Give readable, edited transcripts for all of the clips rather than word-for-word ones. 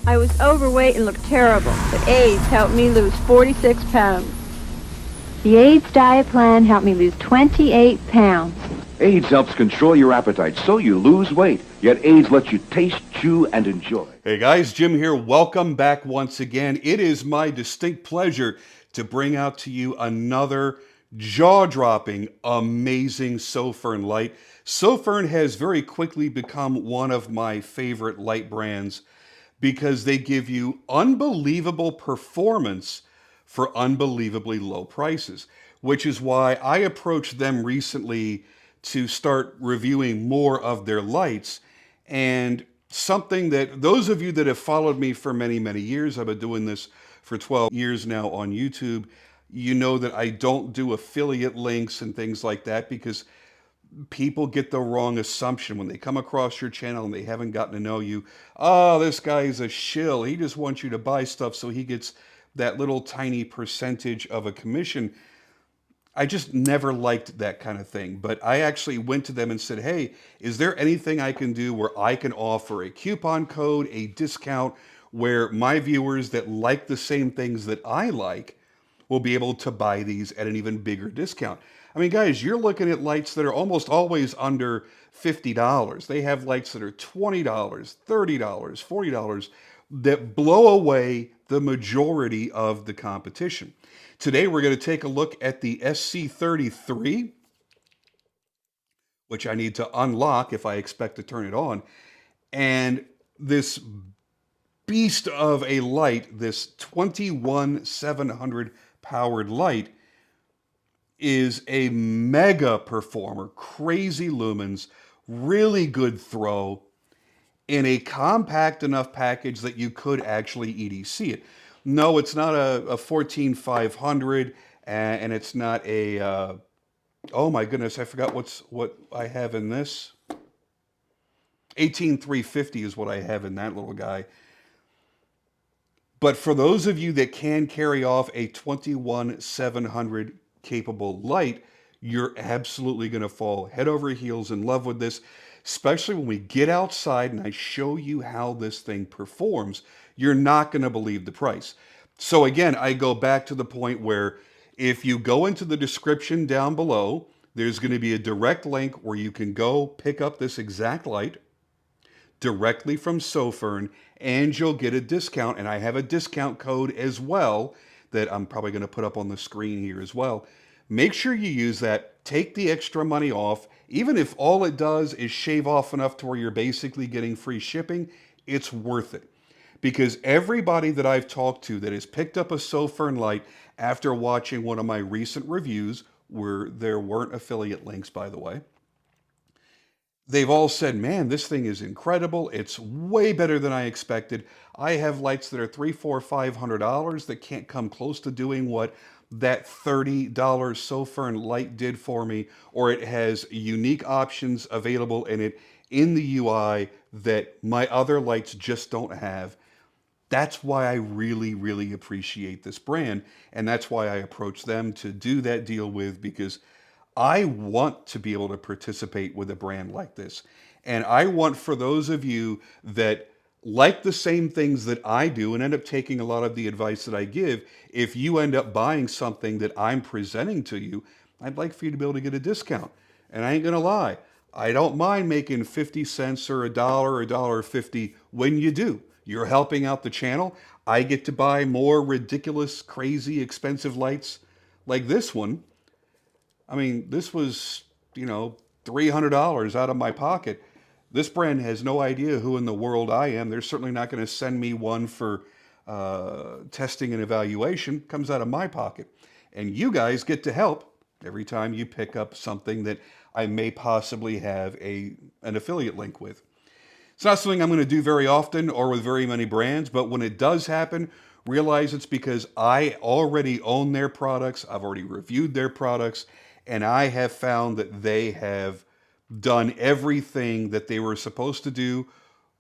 I was overweight and looked terrible, but AIDS helped me lose 46 pounds. The AIDS diet plan helped me lose 28 pounds. AIDS helps control your appetite so you lose weight, yet AIDS lets you taste, chew, and enjoy. Hey guys, Jim here. Welcome back once again. It is my distinct pleasure to bring out to you another jaw-dropping, amazing Sofirn light. Sofirn has very quickly become one of my favorite light brands because they give you unbelievable performance for unbelievably low prices, which is why I approached them recently to start reviewing more of their lights. And something that those of you that have followed me for many, many years, I've been doing this for 12 years now on YouTube, you know that I don't do affiliate links and things like that because people get the wrong assumption when they come across your channel and they haven't gotten to know you. Oh, this guy's a shill. He just wants you to buy stuff so he gets that little tiny percentage of a commission. I just never liked that kind of thing. But I actually went to them and said, hey, is there anything I can do where I can offer a coupon code, a discount, where my viewers that like the same things that I like will be able to buy these at an even bigger discount? I mean, guys, you're looking at lights that are almost always under $50. They have lights that are $20, $30, $40 that blow away the majority of the competition. Today, we're going to take a look at the SC33, which I need to unlock if I expect to turn it on. And this beast of a light, this 21700 powered light, is a mega performer, crazy lumens, really good throw, in a compact enough package that you could actually EDC it. No, it's not a 14500, and it's not a, oh my goodness, I forgot what I have in this. 18350 is what I have in that little guy. But for those of you that can carry off a 21700 capable light, you're absolutely going to fall head over heels in love with this, especially when we get outside and I show you how this thing performs. You're not going to believe the price. So again, I go back to the point where if you go into the description down below, there's going to be a direct link where you can go pick up this exact light directly from Sofirn, and you'll get a discount. And I have a discount code as well that I'm probably going to put up on the screen here as well. Make sure you use that. Take the extra money off. Even if all it does is shave off enough to where you're basically getting free shipping, it's worth it. Because everybody that I've talked to that has picked up a Sofirn light after watching one of my recent reviews, where there weren't affiliate links, by the way, they've all said, man, this thing is incredible. It's way better than I expected. I have lights that are $300, $400, $500 that can't come close to doing what that $30 Sofirn light did for me, or it has unique options available in it in the UI that my other lights just don't have. That's why I really, really appreciate this brand, and that's why I approached them to do that deal with, because I want to be able to participate with a brand like this. And I want, for those of you that like the same things that I do and end up taking a lot of the advice that I give, if you end up buying something that I'm presenting to you, I'd like for you to be able to get a discount. And I ain't gonna lie, I don't mind making 50 cents or a dollar or $1.50 when you do. You're helping out the channel. I get to buy more ridiculous, crazy, expensive lights like this one. I mean, this was, $300 out of my pocket. This brand has no idea who in the world I am. They're certainly not going to send me one for testing and evaluation. It comes out of my pocket. And you guys get to help every time you pick up something that I may possibly have an affiliate link with. It's not something I'm going to do very often or with very many brands, but when it does happen, realize it's because I already own their products. I've already reviewed their products, and I have found that they have done everything that they were supposed to do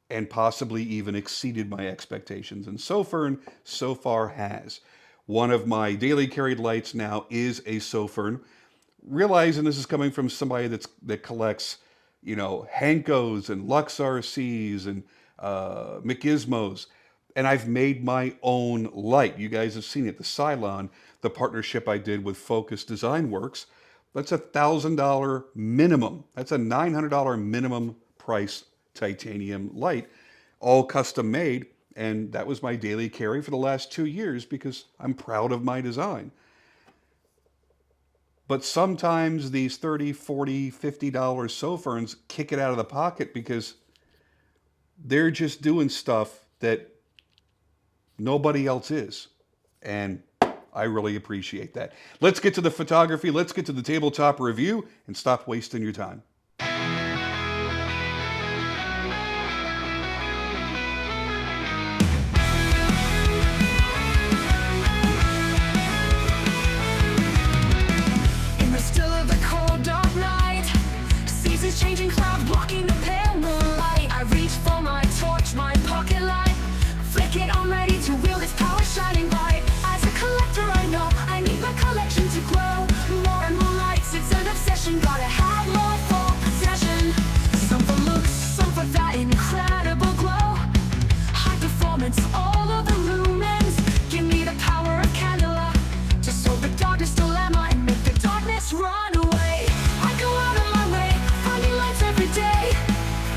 and possibly even exceeded my expectations. And Sofirn so far has. One of my daily carried lights now is a Sofirn. Realizing this is coming from somebody that collects, Henkos and Lux RCs and Macgizmos. and I've made my own light. You guys have seen it, the Cylon, the partnership I did with Focus Design Works. That's $1,000 minimum. That's a $900 minimum price titanium light, all custom made. And that was my daily carry for the last 2 years because I'm proud of my design. But sometimes these $30, $40, $50 Soferns kick it out of the pocket because they're just doing stuff that nobody else is. And I really appreciate that. Let's get to the photography. Let's get to the tabletop review and stop wasting your time. Changing cloud blocking the pale moonlight. I reach for my torch, my pocket light. Flick it on, ready to wield its power shining bright. As a collector I know I need my collection to grow. More and more lights, it's an obsession. Gotta have more for possession. Some for looks, some for that incredible glow. High performance, all of the lumens. Give me the power of candela to solve the darkest dilemma and make the darkness run away. I go out of my way, finding lights every day.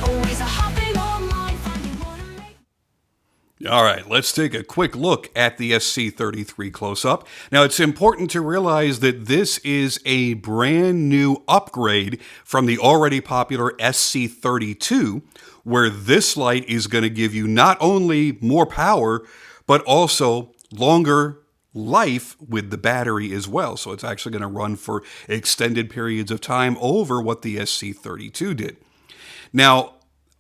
Always a hopping online, finding more to make. All right, let's take a quick look at the SC33 close-up. Now, it's important to realize that this is a brand new upgrade from the already popular SC32, where this light is going to give you not only more power, but also longer life with the battery as well. So it's actually going to run for extended periods of time over what the SC32 did. Now,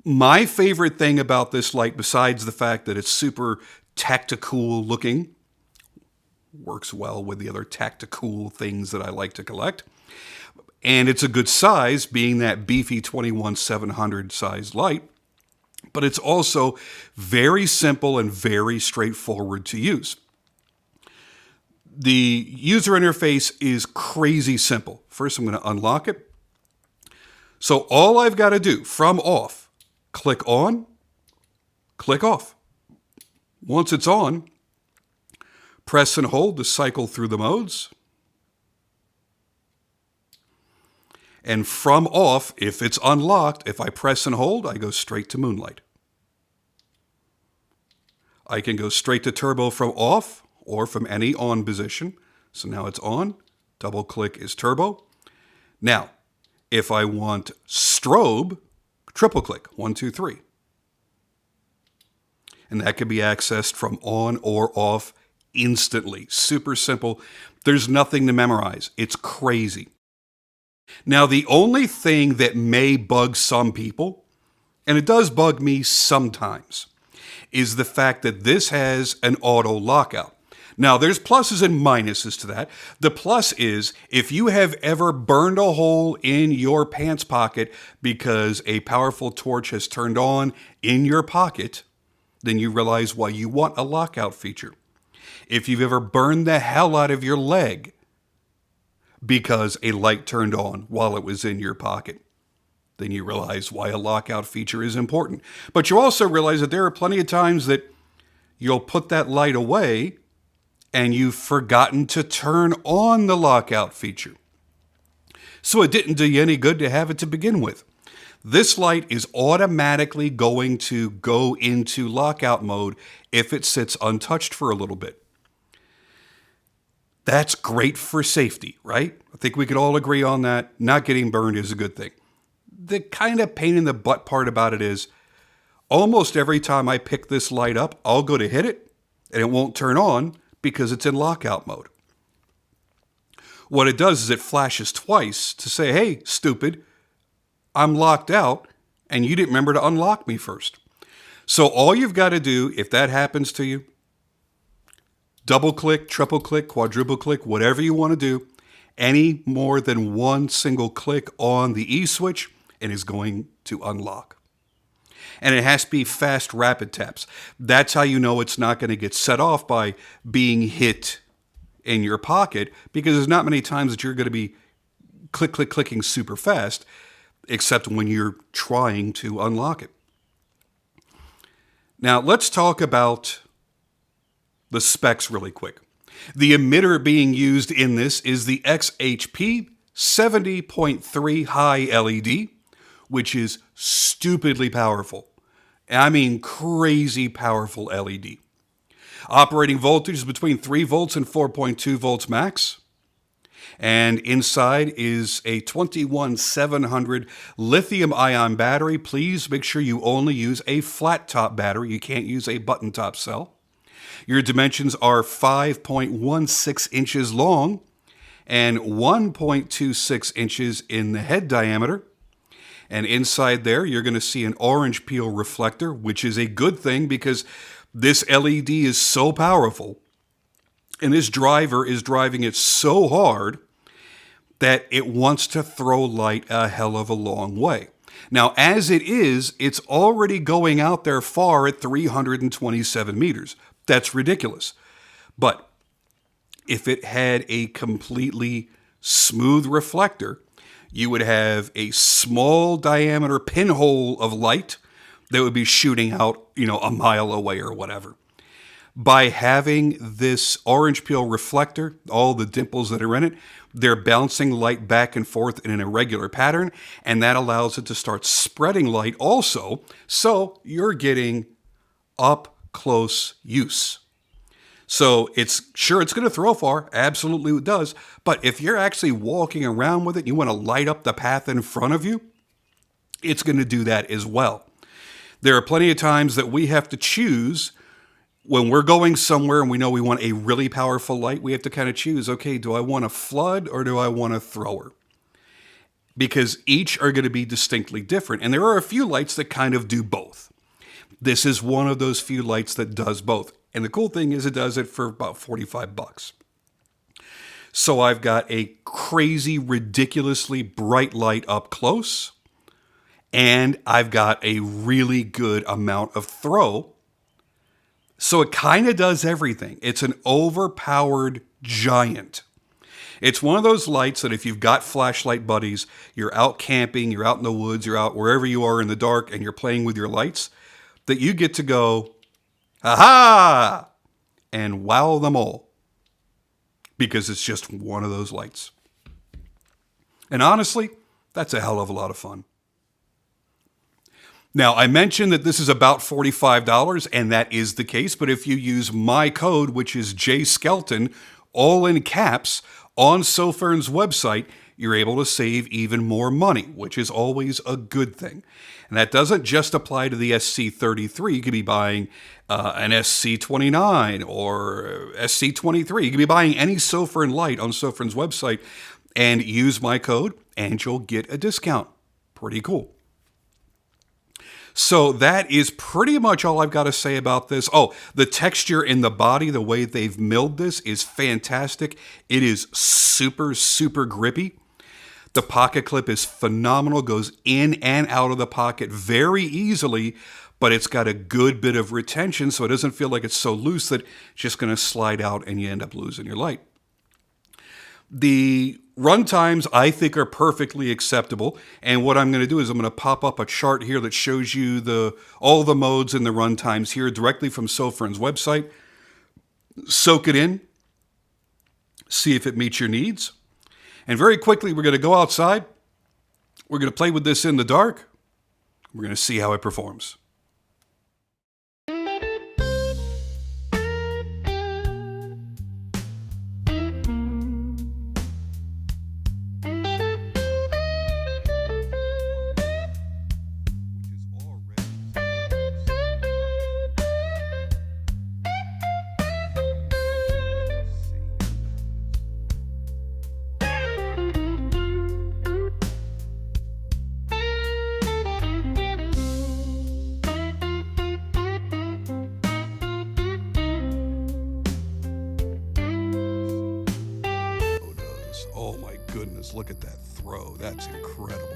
my favorite thing about this light, besides the fact that it's super tactical looking, works well with the other tactical things that I like to collect, and it's a good size, being that beefy 21-700 size light, but it's also very simple and very straightforward to use. The user interface is crazy simple. First, I'm going to unlock it. So all I've got to do from off, click on, click off. Once it's on, press and hold to cycle through the modes. And from off, if it's unlocked, if I press and hold, I go straight to moonlight. I can go straight to turbo from off or from any on position. So now it's on. Double click is turbo. Now, if I want strobe, triple click, 1, 2, 3. And that can be accessed from on or off instantly. Super simple. There's nothing to memorize. It's crazy. Now, the only thing that may bug some people, and it does bug me sometimes, is the fact that this has an auto lockout. Now, there's pluses and minuses to that. The plus is if you have ever burned a hole in your pants pocket because a powerful torch has turned on in your pocket, then you realize why you want a lockout feature. If you've ever burned the hell out of your leg because a light turned on while it was in your pocket, then you realize why a lockout feature is important. But you also realize that there are plenty of times that you'll put that light away and you've forgotten to turn on the lockout feature. So it didn't do you any good to have it to begin with. This light is automatically going to go into lockout mode if it sits untouched for a little bit. That's great for safety, right? I think we could all agree on that. Not getting burned is a good thing. The kind of pain in the butt part about it is almost every time I pick this light up, I'll go to hit it and it won't turn on because it's in lockout mode. What it does is it flashes twice to say, hey, stupid, I'm locked out and you didn't remember to unlock me first. So all you've got to do, if that happens to you, double click, triple click, quadruple click, whatever you want to do, any more than one single click on the E switch and is going to unlock. And it has to be fast, rapid taps. That's how you know it's not going to get set off by being hit in your pocket, because there's not many times that you're going to be clicking super fast, except when you're trying to unlock it. Now, let's talk about the specs really quick. The emitter being used in this is the XHP 70.3 high LED, which is stupidly powerful. I mean crazy powerful LED. Operating voltage is between 3 volts and 4.2 volts max. And inside is a 21700 lithium-ion battery. Please make sure you only use a flat-top battery. You can't use a button-top cell. Your dimensions are 5.16 inches long and 1.26 inches in the head diameter. And inside there, you're going to see an orange peel reflector, which is a good thing because this LED is so powerful. And this driver is driving it so hard that it wants to throw light a hell of a long way. Now, as it is, it's already going out there far at 327 meters. That's ridiculous. But if it had a completely smooth reflector, you would have a small diameter pinhole of light that would be shooting out, a mile away or whatever. By having this orange peel reflector, all the dimples that are in it, they're bouncing light back and forth in an irregular pattern, and that allows it to start spreading light also, so you're getting up-close use. So it's going to throw far, absolutely it does, but if you're actually walking around with it and you want to light up the path in front of you, it's going to do that as well. There are plenty of times that we have to choose when we're going somewhere and we know we want a really powerful light. We have to kind of choose, okay, do I want a flood or do I want a thrower? Because each are going to be distinctly different. And there are a few lights that kind of do both. This is one of those few lights that does both. And the cool thing is it does it for about $45. So I've got a crazy, ridiculously bright light up close. And I've got a really good amount of throw. So it kind of does everything. It's an overpowered giant. It's one of those lights that if you've got flashlight buddies, you're out camping, you're out in the woods, you're out wherever you are in the dark and you're playing with your lights, that you get to go, aha, and wow them all. Because it's just one of those lights. And honestly, that's a hell of a lot of fun. Now, I mentioned that this is about $45, and that is the case, but if you use my code, which is JSkelton, all in caps, on Sofirn's website, you're able to save even more money, which is always a good thing. And that doesn't just apply to the SC33. You could be buying an SC29 or SC23. You could be buying any Sofirn light on Sofirn's website and use my code, and you'll get a discount. Pretty cool. So that is pretty much all I've got to say about this. Oh, the texture in the body, the way they've milled this is fantastic. It is super, super grippy. The pocket clip is phenomenal, goes in and out of the pocket very easily, but it's got a good bit of retention, so it doesn't feel like it's so loose that it's just going to slide out and you end up losing your light. The run times, I think, are perfectly acceptable. And what I'm going to do is I'm going to pop up a chart here that shows you all the modes and the run times here directly from Sofirn's website. Soak it in. See if it meets your needs. And very quickly, we're going to go outside. We're going to play with this in the dark. We're going to see how it performs. Oh my goodness, look at that throw. That's incredible.